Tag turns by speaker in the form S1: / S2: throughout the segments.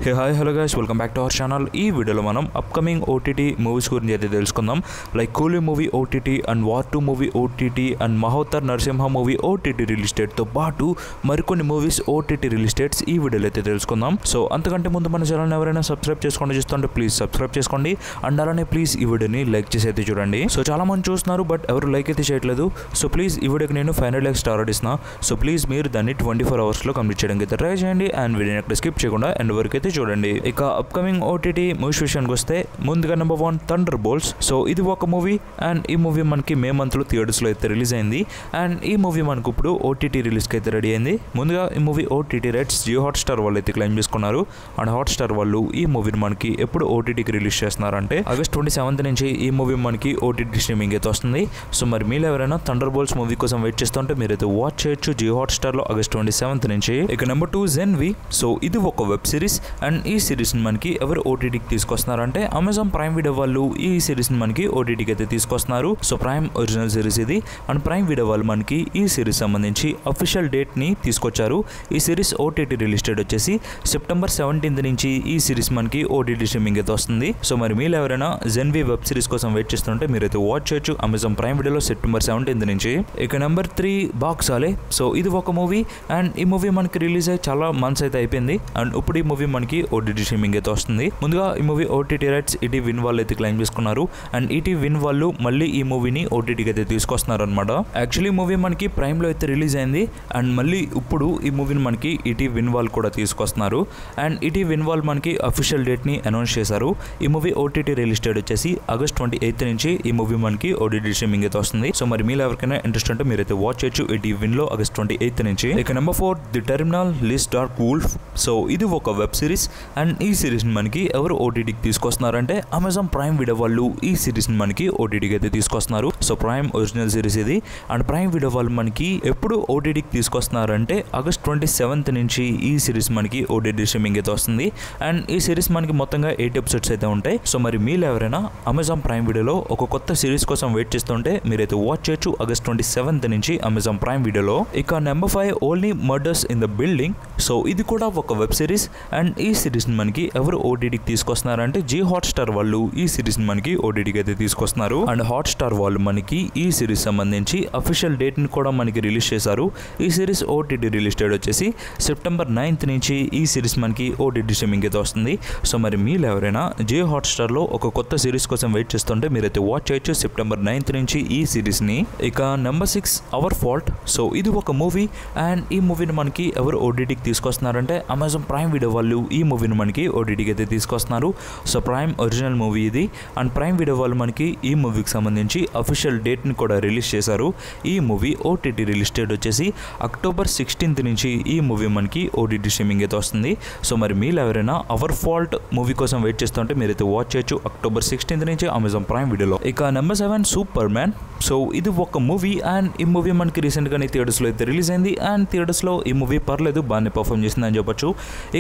S1: Hey hi hello guys, welcome back to our channel. ఈ వీడియోలో మనం అప్కమింగ్ ఓటీటీ మూవీస్ గురించి అయితే తెలుసుకుందాం. Like Coolie movie OTT and war 2 movie OTT and Mahavatar Narasimha movie OTT release డేట్తో పాటు మరికొన్ని మూవీస్ ఓటీటీ రిలీజ్ డేట్స్ ఈ వీడియోలో అయితే తెలుసుకుందాం. సో అంతకంటే ముందు మన ఛానల్ని ఎవరైనా సబ్స్క్రైబ్ చేసుకోండి చూస్తుంటే ప్లీజ్ సబ్స్క్రైబ్ చేసుకోండి. అండ్ అలానే ప్లీజ్ ఈ వీడియోని లైక్ చేసి అయితే చూడండి. సో చాలా మంది చూస్తున్నారు బట్ ఎవరు లైక్ అయితే చేయట్లేదు. సో ప్లీజ్ ఈ వీడియోకి నేను 500 లైక్స్ టార్గెట్ ఇస్తున్నా. సో ప్లీజ్ మీరు దాన్ని 24 అవర్స్లో కంప్లీట్ చేయడానికి అయితే ట్రై చేయండి. అండ్ వీడియోని అక్కడ స్కిప్ చేయకుండా ఎండ్ వరకు అయితే చూడండి. ఇక అప్కమింగ్ ఓటీటీ మూవీస్ విషయానికి వస్తే ముందుగా నెంబర్ 1 థండర్ బోల్ట్స్. సో ఇది ఒక మూవీ అండ్ ఈ మూవీ మనకి మే మంత్లో థియేటర్స్లో అయితే రిలీజ్ అయింది. అండ్ ఈ మూవీ మనకు ఇప్పుడు ఓటీటీ రిలీజ్కి అయితే రెడీ అయింది. ముందుగా ఈ movie OTT rights Jio Hotstar వాళ్ళు అయితే క్లెయిమ్ చేసుకున్నారు. అండ్ హాట్స్టార్ వాళ్ళు ఈ మూవీని మనకి ఎప్పుడు ఓటీటీకి రిలీజ్ చేస్తున్నారంటే ఆగస్ట్ 27 నుంచి ఈ మూవీ మనకి ఓటీటీ స్ట్రీమింగ్ అయితే వస్తుంది. సో మరి మీరు ఎవరైనా థండర్ బోల్ట్స్ మూవీ కోసం వెయిట్ చేస్తుంటే మీరైతే వాచ్ చేయొచ్చు జియో హాట్స్టార్లో ఆగస్ట్ 27 నుంచి. ఇక నెంబర్ 2 జెన్వి. సో ఇది ఒక వెబ్ సిరీస్ అండ్ ఈ సిరీస్ని మనకి ఎవరు ఓటీటీకి తీసుకొస్తున్నారంటే అమెజాన్ ప్రైమ్ వీడియో వాళ్ళు ఈ సిరీస్ని మనకి ఓటీటీకి అయితే తీసుకొస్తున్నారు. సో ప్రైమ్ ఒరిజినల్ సిరీస్ ఇది. అండ్ ప్రైమ్ వీడియో వాళ్ళు మనకి ఈ సిరీస్ సంబంధించి అఫీషియల్ డేట్ని తీసుకొచ్చారు. ఈ సిరీస్ ఓటీటీ రిలీజ్ డేట్ వచ్చేసి సెప్టెంబర్ 17 నుంచి ఈ సిరీస్ మనకి ఓటీటీ స్ట్రీమింగ్ అయితే వస్తుంది. సో మరి మీరు ఎవరైనా జెన్వి వెబ్ సిరీస్ కోసం వెయిట్ చేస్తుంటే మీరైతే వాచ్ చేయొచ్చు అమెజాన్ ప్రైమ్ వీడియోలో సెప్టెంబర్ 17 నుంచి. ఇక నెంబర్ 3 బాక్సాలే. సో ఇది ఒక మూవీ అండ్ ఈ మూవీ మనకి రిలీజ్ అయ్యి చాలా మంత్స్ అయితే అయిపోయింది. అండ్ ఇప్పుడు ఈ మూవీ మనకి ఓటీటీ స్ట్రీమింగ్ అయితే వస్తుంది. ముందుగా ఈ మూవీ ఓటీటీ రైట్స్ ఈటీ విన్ వాళ్ళు అయితే క్లెయిమ్ చేసుకున్నారు. అండ్ ఈటీ విన్ వాళ్ళు మళ్ళీ ఈ మూవీని ఓటీటీకి అయితే తీసుకొస్తున్నారు అనమాట. యాక్చువల్లీ మూవీ మనకి ప్రైమ్లో అయితే రిలీజ్ అయింది అండ్ మళ్ళీ ఇప్పుడు ఈ మూవీని మనకి ఈటీ విన్ వాళ్ళు కూడా తీసుకొస్తున్నారు. అండ్ ఈటీ విన్ వాళ్ళు మనకి అఫీషియల్ డేట్ని అనౌన్స్ చేశారు. ఈ మూవీ ఓటీటీ రిలీజ్ డేట్ వచ్చేసి ఆగస్ట్ 28 నుంచి ఈ మూవీ మనకి ఓటీటీ స్ట్రీమింగ్ అయితే వస్తుంది. సో మరి మీరు ఎవరికైనా ఇంట్రెస్ట్ ఉంటే మీరైతే వాచ్ చేయొచ్చు ఈటీ విన్ లో ఆగస్ట్ 28 నుంచి. ఇక number 4 the terminal list dark wolf. So ఇది ఒక వెబ్ సిరీస్ అండ్ ఈ సిరీస్ మనకి ఎవరు ఓటీటీకి తీసుకొస్తున్నారంటే అమెజాన్ ప్రైమ్ వీడియో వాళ్ళు ఈ సిరీస్ ని మనకి ఓటీటీకి అయితే తీసుకొస్తున్నారు. సో ప్రైమ్ ఒరిజినల్ సిరీస్ ఇది. అండ్ ప్రైమ్ వీడియో వాళ్ళు మనకి ఎప్పుడు ఓటీటీకి తీసుకొస్తున్నారంటే ఆగస్ట్ 27 నుంచి ఈ సిరీస్ మనకి ఓటీటీ స్ట్రీమింగ్ అయితే వస్తుంది. అండ్ ఈ సిరీస్ మనకి మొత్తంగా 8 ఎపిసోడ్స్ అయితే ఉంటాయి. సో మరి మీరు ఎవరైనా అమెజాన్ ప్రైమ్ వీడియోలో ఒక కొత్త సిరీస్ కోసం వెయిట్ చేస్తుంటే మీరైతే వాచ్ చేయొచ్చు ఆగస్ట్ 27 నుంచి అమెజాన్ ప్రైమ్ వీడియోలో. ఇక number 5 only murders in the building. So ఇది కూడా ఒక వెబ్ సిరీస్ అండ్ ఈ సిరీస్ ని మనకి ఎవరు ఓటీటీకి తీసుకొస్తున్నారంటే జియో హాట్స్టార్ వాళ్ళు ఈ సిరీస్ ని మనకి ఓటీటీకి అయితే తీసుకొస్తున్నారు. అండ్ హాట్స్టార్ వాళ్ళు మనకి ఈ సిరీస్ సంబంధించి అఫీషియల్ డేట్ ని కూడా మనకి రిలీజ్ చేశారు. ఈ సిరీస్ ఓటీటీ రిలీజ్ డేట్ వచ్చేసి సెప్టెంబర్ 9 నుంచి ఈ సిరీస్ మనకి ఓటీటీ స్ట్రీమింగ్ అయితే వస్తుంది. సో మరి మీరు ఎవరైనా జియో హాట్స్టార్ లో ఒక కొత్త సిరీస్ కోసం వెయిట్ చేస్తుంటే మీరైతే వాచ్ చేయొచ్చు సెప్టెంబర్ 9 నుంచి ఈ సిరీస్ ని. ఇక నెంబర్ 6 అవర్ ఫాల్ట్. సో ఇది ఒక మూవీ అండ్ ఈ మూవీని మనకి ఎవరు ఓటీటీకి తీసుకొస్తున్నారంటే అమెజాన్ ప్రైమ్ వీడియో వాళ్ళు ఈ మూవీని మనకి ఓటీటీకి అయితే తీసుకొస్తున్నారు. సో ప్రైమ్ ఒరిజినల్ మూవీ ఇది. అండ్ ప్రైమ్ వీడియో వాళ్ళు మనకి ఈ మూవీకి సంబంధించి అఫీషియల్ డేట్ని కూడా రిలీజ్ చేశారు. ఈ మూవీ ఓటీటీ రిలీజ్ డేట్ వచ్చేసి అక్టోబర్ 16 నుంచి ఈ మూవీ మనకి ఓటీటీ స్ట్రీమింగ్ అయితే వస్తుంది. సో మరి మీరు ఎవరైనా అవర్ ఫాల్ట్ మూవీ కోసం వెయిట్ చేస్తుంటే మీరైతే వాచ్ చేయొచ్చు అక్టోబర్ 16 నుంచి అమెజాన్ ప్రైమ్ వీడియోలో. ఇక నెంబర్ 7 సూపర్ మ్యాన్. సో ఇది ఒక మూవీ అండ్ ఈ మూవీ మనకి రీసెంట్గానే థియేటర్స్లో అయితే రిలీజ్ అయింది. అండ్ థియేటర్స్లో ఈ మూవీ పర్లేదు బాగానే పర్ఫామ్ చేసిందని చెప్పొచ్చు.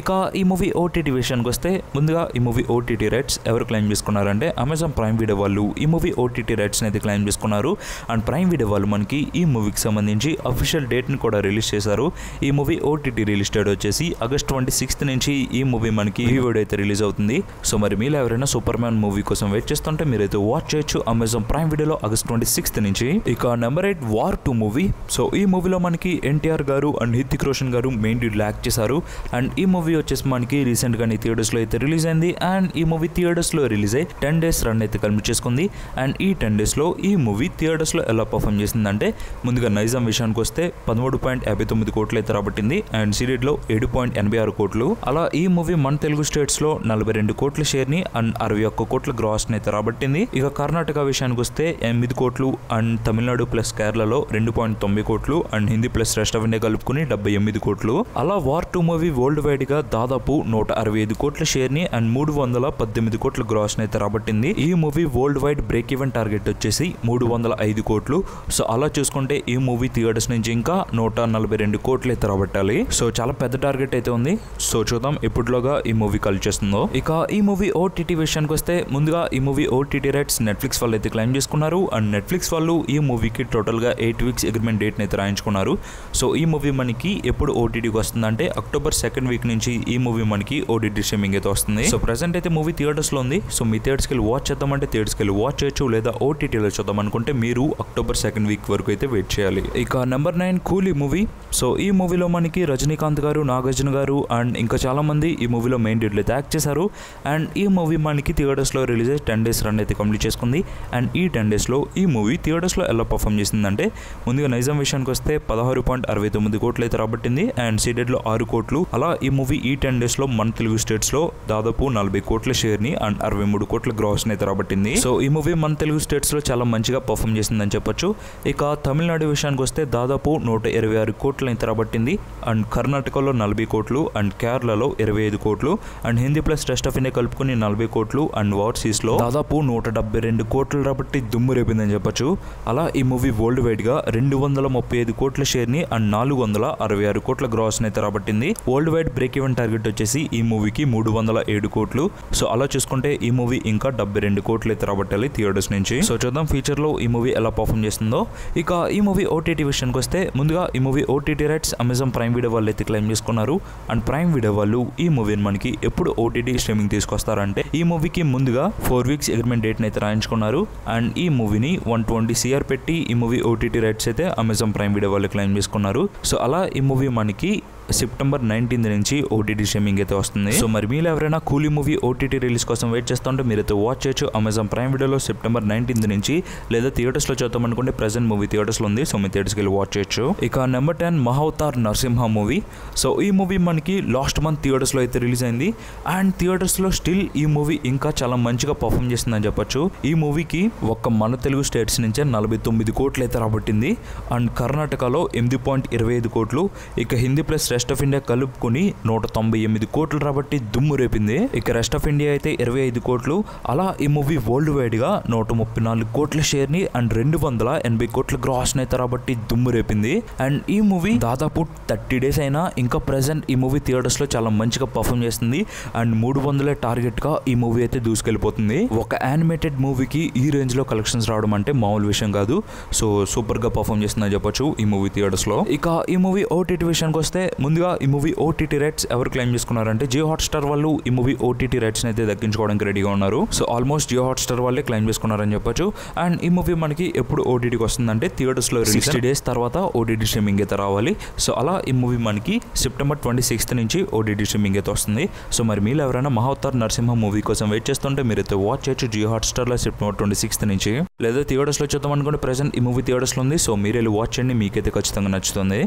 S1: ఇక ఈ మూవీ ఓటీటీ విషయానికి వస్తే ముందుగా ఈ మూవీ ఓటీటీ రైట్స్ ఎవరు క్లెయిమ్ చేసుకున్నారంటే అమెజాన్ ప్రైమ్ వీడియో వాళ్ళు ఈ మూవీ ఓటీటీ రైట్స్ని అయితే క్లెయిమ్ చేసుకున్నారు. అండ్ ప్రైమ్ వీడియో వాళ్ళు మనకి ఈ మూవీకి సంబంధించి అఫీషియల్ డేట్ని కూడా రిలీజ్ చేశారు. ఈ మూవీ ఓటీటీ రిలీజ్ డేట్ వచ్చేసి ఆగస్ట్ 26 నుంచి ఈ మూవీ మనకి ఈ వీడియో అయితే రిలీజ్ అవుతుంది. సో మరి మీరు ఎవరైనా సూపర్ మ్యాన్ మూవీ కోసం వెయిట్ చేస్తుంటే మీరైతే వాచ్ చేయొచ్చు అమెజాన్ ప్రైమ్ వీడియోలో ఆగస్ట్ 26 నుంచి. ఇక నెంబర్ 8 వార్ 2 మూవీ. సో ఈ మూవీలో మనకి ఎన్టీఆర్ గారు అండ్ హృతిక్ రోషన్ గారు మెయిన్ లీడ్ యాక్ట్ చేశారు. అండ్ ఈ మూవీ వచ్చేసి మనకి రీసెంట్గానే థియేటర్స్లో అయితే రిలీజ్ అయింది. అండ్ ఈ మూవీ థియేటర్స్లో రిలీజ్ అయ్యి 10 డేస్ రన్ అయితే కంప్లీట్ చేసుకుంది. అండ్ ఈ 10 డేస్లో ఈ మూవీ థియేటర్స్లో ఎలా పర్ఫామ్ చేసిందంటే ముందుగా నైజాం విషయానికి వస్తే 13.59 కోట్లు అయితే రాబట్టింది. అండ్ సిరీడ్లో 7.86 కోట్లు. అలా ఈ మూవీ మన తెలుగు స్టేట్స్లో 42 కోట్ల షేర్ని అండ్ 61 కోట్ల గ్రాస్ని అయితే రాబట్టింది. ఇక కర్ణాటక విషయానికి వస్తే 8 కోట్లు అండ్ తమిళనాడు ప్లస్ కేరళలో 2.90 కోట్లు and Hindi plus rest of India కలుపుకుని 78 కోట్లు. అలా వార్ 2 మూవీ వరల్డ్ వైడ్ గా దాదాపు 165 కోట్ల షేర్ ని అండ్ 318 కోట్ల గ్రాస్ ని అయితే రాబట్టింది. ఈ movie world wide break even target వచ్చేసి 305 కోట్లు. సో అలా చూసుకుంటే ఈ మూవీ థియేటర్స్ నుంచి ఇంకా 142 కోట్లు అయితే రాబట్టాలి. సో చాలా పెద్ద టార్గెట్ అయితే ఉంది. సో చూద్దాం ఎప్పటిలోగా ఈ మూవీ కల్ చేస్తుందో. ఇక ఈ మూవీ ఓటీటీ విషయానికి వస్తే ముందుగా ఈ మూవీ ఓటీటీ రైట్స్ నెట్ఫ్లిక్స్ వాళ్ళు అయితే క్లెయిమ్ చేసుకున్నారు. అండ్ నెట్ఫ్లిక్స్ వాళ్ళు ఈ మూవీకి టోటల్ గా 8 వీక్స్ అగ్రిమెంట్ డేట్ అయితే రాయించుకున్నారు. సో ఈ మూవీ మనకి ఎప్పుడు ఓటీటీకి వస్తుంది వస్తుందంటే అక్టోబర్ 2nd వీక్ నుంచి ఈ మూవీ మనకి ఓటీటీ స్ట్రీమింగ్ అయితే వస్తుంది. సో ప్రెసెంట్ అయితే మూవీ థియేటర్స్ లో ఉంది. సో మీ థియేటర్స్కి వెళ్ళి వాచ్ చేద్దామంటే థియేటర్స్కి వెళ్ళి వాచ్ చేయొచ్చు, లేదా ఓటీటీలో చూద్దాం అనుకుంటే మీరు అక్టోబర్ 2nd వీక్ వరకు అయితే వెయిట్ చేయాలి. ఇక నెంబర్ 9 కూలీ మూవీ. సో ఈ మూవీలో మనకి రజనీకాంత్ గారు, నాగార్జున గారు అండ్ ఇంకా చాలా మంది ఈ మూవీలో మెయిన్ లీడ్లు అయితే యాక్ట్ చేశారు. అండ్ ఈ మూవీ మనకి థియేటర్స్ లో రిలీజ్ అయ్యి 10 days రన్ అయితే కంప్లీట్ చేసుకుంది. అండ్ ఈ 10 days లో ఈ మూవీ థియేటర్స్ లో ఎలా పర్ఫామ్ చేసిందంటే ముందుగా నైజాం విషయానికి వస్తే 16.69 కోట్లు అయితే రాబట్టింది. అండ్ సీడెడ్ లో 6 కోట్లు. అలా ఈ మూవీ ఈ 10 days లో మన తెలుగు స్టేట్స్ లో దాదాపు 40 కోట్ల షేర్ ని అండ్ 63 కోట్ల గ్రాస్ అయితే రాబట్టింది. సో ఈ మూవీ మన తెలుగు స్టేట్స్ లో చాలా మంచిగా పర్ఫామ్ చేసిందని చెప్పొచ్చు. ఇక తమిళనాడు విషయానికి వస్తే దాదాపు 126 కోట్లు అయితే రాబట్టింది. అండ్ కర్ణాటకలో 40 కోట్లు అండ్ కేరళలో 25 కోట్లు and Hindi plus rest of India కలుపుకుని 40 కోట్లు అండ్ ఓవర్సీస్ లో దాదాపు 172 కోట్లు రాబట్టి దుమ్ము రేపిందని చెప్పొచ్చు. అలా ఈ మూవీ వరల్డ్ వైడ్ గా 235 కోట్ల షేర్ ని అండ్ 466 కోట్ల గ్రాస్ అయితే రాబట్టింది. World wide break even target వచ్చేసి ఈ మూవీకి 307 కోట్లు. సో అలా చూసుకుంటే ఈ మూవీ ఇంకా 72 కోట్లు అయితే రాబట్టాలి థియేటర్స్ నుంచి. సో చూద్దాం ఫ్యూచర్ లో ఈ మూవీ ఎలా పర్ఫామ్ చేస్తుందో. ఇక ఈ మూవీ ఓటీటీ విషయానికి వస్తే ముందుగా ఈ movie OTT rights Amazon prime video వాళ్ళు అయితే క్లెయిమ్ చేసుకున్నారు. అండ్ ప్రైమ్ వీడియో వాళ్ళు ఈ మూవీని మనకి ఎప్పుడు ఓటీటీ స్ట్రీమింగ్ తీసుకొస్తారంటే ఈ మూవీకి ముందుగా 4 weeks అగ్రిమెంట్ డేట్ అయితే రాయించుకున్నారు. అండ్ ఈ మూవీని 120 CR పెట్టి ఈ మూవీ ఓటీటీ రైట్స్ అయితే అమెజాన్ ప్రైమ్ వీడియో వాళ్ళు క్లెయిమ్ చేసుకున్నారు. సో అలా ఈ మూవీ మనకి సెప్టెంబర్ 19th నుంచి ఓటీటీ స్ట్రీమింగ్ అయితే వస్తుంది. సో మరి మీరు ఎవరైనా కూలీ మూవీ ఓటీటీ రిలీజ్ కోసం వెయిట్ చేస్తుంటే మీరైతే వాచ్ చేయొచ్చు అమెజాన్ ప్రైమ్ వీడియోలో సెప్టెంబర్ 19th నుంచి, లేదా థియేటర్స్ లో చూద్దాం అనుకుంటే ప్రెసెంట్ మూవీ థియేటర్స్ లో ఉంది. సో మీ థియేటర్స్కి వెళ్ళి వాచ్ చేయొచ్చు. ఇక number 10 Mahavatar Narasimha movie. So ఈ మూవీ మనకి లాస్ట్ మంత్ థియేటర్స్ లో అయితే రిలీజ్ అయింది. అండ్ థియేటర్స్ లో స్టిల్ ఈ మూవీ ఇంకా చాలా మంచిగా పర్ఫామ్ చేస్తుందని చెప్పొచ్చు. ఈ మూవీకి ఒక్క మన తెలుగు స్టేట్స్ నుంచే 49 కోట్లు అయితే రాబట్టింది. అండ్ కర్ణాటకలో 8.25 కోట్లు. ఇక Hindi plus rest of India కలుపుకొని 198 కోట్లు రాబట్టి దుమ్ము రేపింది. ఇక రెస్ట్ ఆఫ్ ఇండియా అయితే 25 కోట్లు. అలా ఈ మూవీ వరల్డ్ వైడ్ గా 134 కోట్ల షేర్ ని అండ్ 280 కోట్ల గ్రాస్ అయితే రాబట్టి దుమ్ము రేపింది. అండ్ ఈ మూవీ దాదాపు 30 days అయినా ఇంకా ప్రెసెంట్ ఈ మూవీ థియేటర్స్ లో చాలా మంచిగా పర్ఫామ్ చేస్తుంది. అండ్ 300 టార్గెట్ గా ఈ మూవీ అయితే దూసుకెళ్లిపోతుంది. ఒక యానిమేటెడ్ మూవీకి ఈ రేంజ్ లో కలెక్షన్స్ రావడం అంటే మామూలు విషయం కాదు. సో సూపర్ గా పర్ఫామ్ చేస్తుందని చెప్పొచ్చు ఈ మూవీ థియేటర్స్ లో. ఇక ఈ మూవీ ఓటీటీ విషయానికి వస్తే ముందుగా ఈ మూవీ ఓటీటీ రైట్స్ ఎవరు క్లెయిమ్ చేసుకున్నారంటే జియో హాట్స్టార్ వాళ్ళు ఈ మూవీ ఓటీటీ రైట్స్ అయితే దక్కించుకోవడానికి రెడీగా ఉన్నారు. సో ఆల్మోస్ట్ జియో హాట్స్టార్ వాళ్ళే క్లెయిమ్ చేసుకున్నారని చెప్పొచ్చు. అండ్ ఈ మూవీ మనకి ఎప్పుడు ఓటీటీకి వస్తుందంటే థియేటర్స్ లో 60 days తర్వాత ఓటీటీ స్ట్రీమింగ్ అయితే రావాలి. సో అలా ఈ మూవీ మనకి సెప్టెంబర్ 26th నుంచి ఓటీటీ స్ట్రీమింగ్ అయితే వస్తుంది. సో మరి మీరు ఎవరైనా మహోతార్ నరసింహ మూవీ కోసం వెయిట్ చేస్తుంటే మీరైతే వాచ్ చేయొచ్చు జియో హాట్స్టార్ లో సెప్టెంబర్ 26th నుంచి, లేదా థియేటర్స్ లో చూద్దాం అనుకుంటే ప్రెసెంట్ ఈ మూవీ థియేటర్స్ లో ఉంది. సో మీరు వెళ్ళి వాచ్ చేయండి, మీకైతే ఖచ్చితంగా నచ్చుతుంది.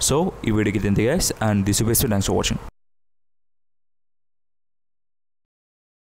S1: సో ఈ వీడియోకి ఇంతే guys, and this is best. Thanks for watching.